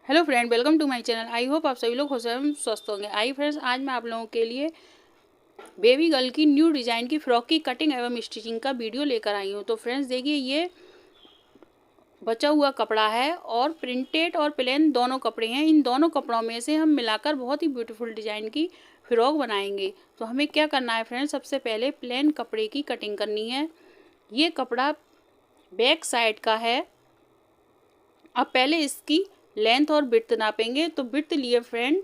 Hello friend, welcome to my channel. I hope आप सभी लोग खुश एवं स्वस्थ होंगे। आई फ्रेंड्स, आज मैं आप लोगों के लिए बेबी गर्ल की न्यू डिज़ाइन की फ्रॉक की कटिंग एवं स्टिचिंग का वीडियो लेकर आई हूँ। तो फ्रेंड्स देखिए, ये बचा हुआ कपड़ा है और प्रिंटेड और प्लेन दोनों कपड़े हैं। इन दोनों कपड़ों में से हम मिलाकर बहुत ही ब्यूटीफुल डिज़ाइन की फ्रॉक बनाएंगे। तो हमें क्या करना है फ्रेंड्स, सबसे पहले प्लेन कपड़े की कटिंग करनी है। ये कपड़ा बैक साइड का है। अब पहले इसकी लेंथ और विड्थ नापेंगे। तो विड्थ लिए फ्रेंड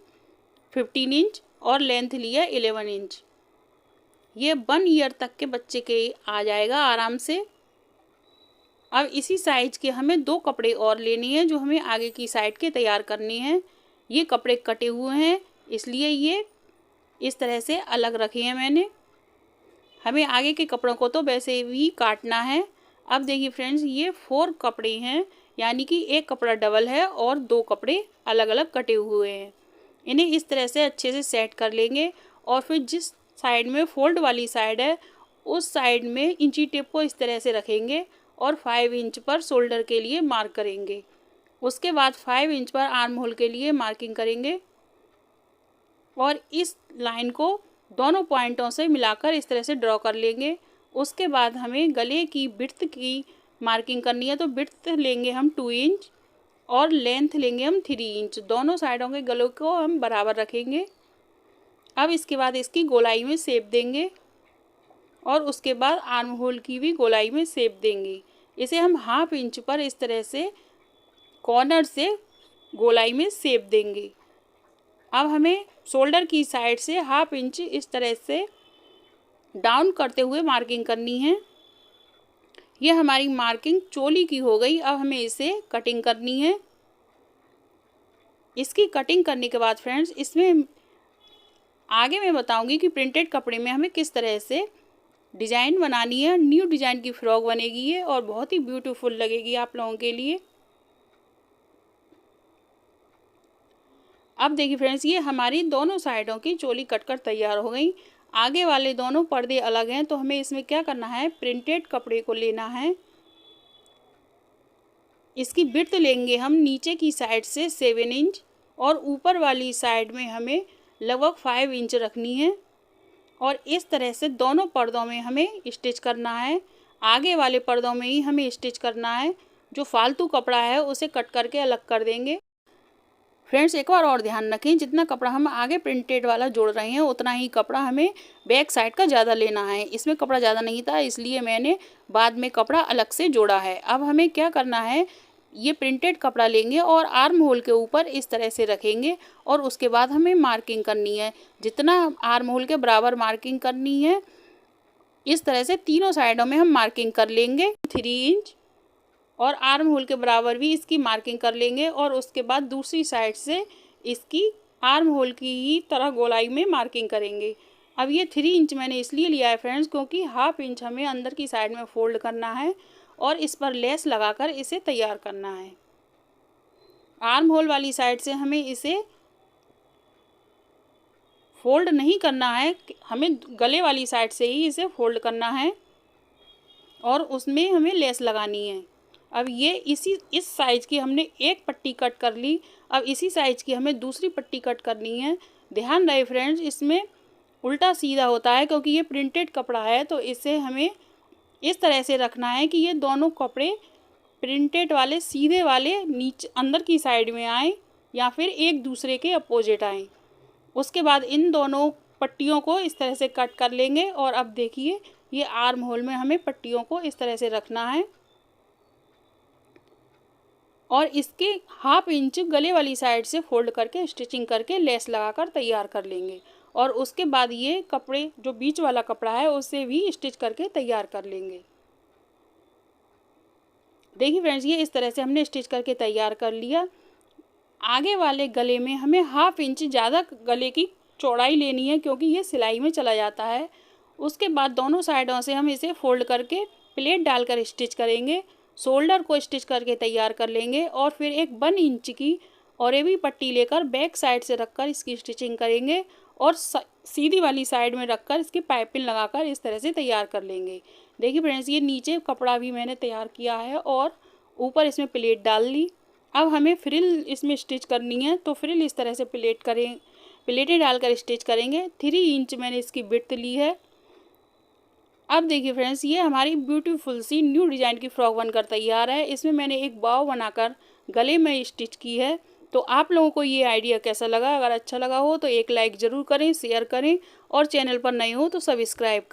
15 इंच और लेंथ लिया 11 इंच। ये 1 ईयर तक के बच्चे के आ जाएगा आराम से। अब इसी साइज के हमें 2 कपड़े और लेने हैं जो हमें आगे की साइड के तैयार करने हैं। ये कपड़े कटे हुए हैं, इसलिए ये इस तरह से अलग रखे हैं मैंने। हमें आगे के कपड़ों को तो वैसे ही काटना है। अब देखिए फ्रेंड्स, ये 4 कपड़े हैं, यानी कि एक कपड़ा डबल है और 2 कपड़े अलग अलग कटे हुए हैं। इन्हें इस तरह से अच्छे से सेट कर लेंगे और फिर जिस साइड में फोल्ड वाली साइड है उस साइड में इंची टेप को इस तरह से रखेंगे और 5 इंच पर शोल्डर के लिए मार्क करेंगे। उसके बाद 5 इंच पर आर्म होल के लिए मार्किंग करेंगे और इस लाइन को दोनों पॉइंटों से मिलाकर इस तरह से ड्रॉ कर लेंगे। उसके बाद हमें गले की विड्थ की मार्किंग करनी है। तो विड्थ लेंगे हम 2 इंच और लेंथ लेंगे हम 3 इंच। दोनों साइडों के गलों को हम बराबर रखेंगे। अब इसके बाद इसकी गोलाई में शेप देंगे और उसके बाद आर्म होल की भी गोलाई में शेप देंगे। इसे हम 1/2 इंच पर इस तरह से कॉर्नर से गोलाई में शेप देंगे। अब हमें शोल्डर की साइड से 1/2 इंच इस तरह से डाउन करते हुए मार्किंग करनी है। ये हमारी मार्किंग चोली की हो गई। अब हमें इसे कटिंग करनी है। इसकी कटिंग करने के बाद फ्रेंड्स, इसमें आगे मैं बताऊंगी कि प्रिंटेड कपड़े में हमें किस तरह से डिज़ाइन बनानी है। न्यू डिज़ाइन की फ्रॉक बनेगी ये और बहुत ही ब्यूटीफुल लगेगी आप लोगों के लिए। अब देखिए फ्रेंड्स, ये हमारी दोनों साइडों की चोली कटकर तैयार हो गई। आगे वाले दोनों पर्दे अलग हैं, तो हमें इसमें क्या करना है, प्रिंटेड कपड़े को लेना है। इसकी विड्थ लेंगे हम नीचे की साइड से 7 इंच और ऊपर वाली साइड में हमें लगभग 5 इंच रखनी है और इस तरह से दोनों पर्दों में हमें स्टिच करना है। आगे वाले पर्दों में ही हमें स्टिच करना है। जो फालतू कपड़ा है उसे कट करके अलग कर देंगे। फ्रेंड्स, एक बार और ध्यान रखें, जितना कपड़ा हम आगे प्रिंटेड वाला जोड़ रहे हैं उतना ही कपड़ा हमें बैक साइड का ज़्यादा लेना है। इसमें कपड़ा ज़्यादा नहीं था, इसलिए मैंने बाद में कपड़ा अलग से जोड़ा है। अब हमें क्या करना है, ये प्रिंटेड कपड़ा लेंगे और आर्म होल के ऊपर इस तरह से रखेंगे और उसके बाद हमें मार्किंग करनी है। जितना आर्म होल के बराबर मार्किंग करनी है, इस तरह से तीनों साइडों में हम मार्किंग कर लेंगे। 3 इंच और आर्म होल के बराबर भी इसकी मार्किंग कर लेंगे और उसके बाद दूसरी साइड से इसकी आर्म होल की ही तरह गोलाई में मार्किंग करेंगे। अब ये 3 इंच मैंने इसलिए लिया है फ्रेंड्स, क्योंकि 1/2 इंच हमें अंदर की साइड में फोल्ड करना है और इस पर लेस लगाकर इसे तैयार करना है। आर्म होल वाली साइड से हमें इसे फोल्ड नहीं करना है, हमें गले वाली साइड से ही इसे फोल्ड करना है और उसमें हमें लेस लगानी है। अब ये इस साइज़ की हमने एक पट्टी कट कर ली। अब इसी साइज़ की हमें दूसरी पट्टी कट करनी है। ध्यान रहे फ्रेंड्स, इसमें उल्टा सीधा होता है क्योंकि ये प्रिंटेड कपड़ा है, तो इसे हमें इस तरह से रखना है कि ये दोनों कपड़े प्रिंटेड वाले सीधे वाले नीचे अंदर की साइड में आए या फिर एक दूसरे के अपोजिट आए। उसके बाद इन दोनों पट्टियों को इस तरह से कट कर लेंगे और अब देखिए, ये आर्म होल में हमें पट्टियों को इस तरह से रखना है और इसके 1/2 इंच गले वाली साइड से फोल्ड करके स्टिचिंग करके लेस लगाकर तैयार कर लेंगे और उसके बाद ये कपड़े जो बीच वाला कपड़ा है उसे भी स्टिच करके तैयार कर लेंगे। देखिए फ्रेंड्स, ये इस तरह से हमने स्टिच करके तैयार कर लिया। आगे वाले गले में हमें 1/2 इंच ज़्यादा गले की चौड़ाई लेनी है क्योंकि ये सिलाई में चला जाता है। उसके बाद दोनों साइडों से हम इसे फोल्ड करके प्लेट डालकर स्टिच करेंगे। शोल्डर को स्टिच करके तैयार कर लेंगे और फिर एक 1 इंच की और ये भी पट्टी लेकर बैक साइड से रखकर इसकी स्टिचिंग करेंगे और सीधी वाली साइड में रखकर इसकी पाइपिंग लगाकर इस तरह से तैयार कर लेंगे। देखिए फ्रेंड्स, ये नीचे कपड़ा भी मैंने तैयार किया है और ऊपर इसमें प्लेट डाल ली। अब हमें फ्रिल इसमें स्टिच करनी है, तो फ्रिल इस तरह से प्लेटें डालकर स्टिच करेंगे। 3 इंच मैंने इसकी विड्थ ली है। अब देखिए फ्रेंड्स, ये हमारी ब्यूटीफुल सी न्यू डिज़ाइन की फ्रॉक बनकर तैयार है। इसमें मैंने एक बाव बनाकर गले में स्टिच की है। तो आप लोगों को ये आइडिया कैसा लगा? अगर अच्छा लगा हो तो एक लाइक ज़रूर करें, शेयर करें और चैनल पर नए हो तो सब्सक्राइब करें।